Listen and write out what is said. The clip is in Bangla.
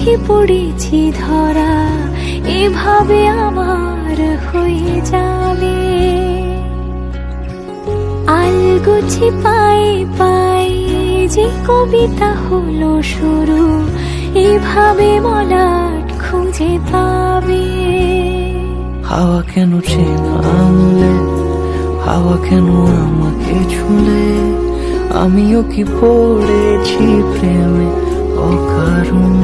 বুঝি পড়েছি ধরা, এভাবে আমার হয়ে যাবে। আলগোছি পায়ে পায়ে যে কবিতা হলো শুরু, এভাবে মলাট খুঁজে পাবে। হাওয়া কেন চেনা আঙুলে, হাওয়া কেন আমাকে ছুলে, আমিও কি পড়েছি প্রেমে অকারণ।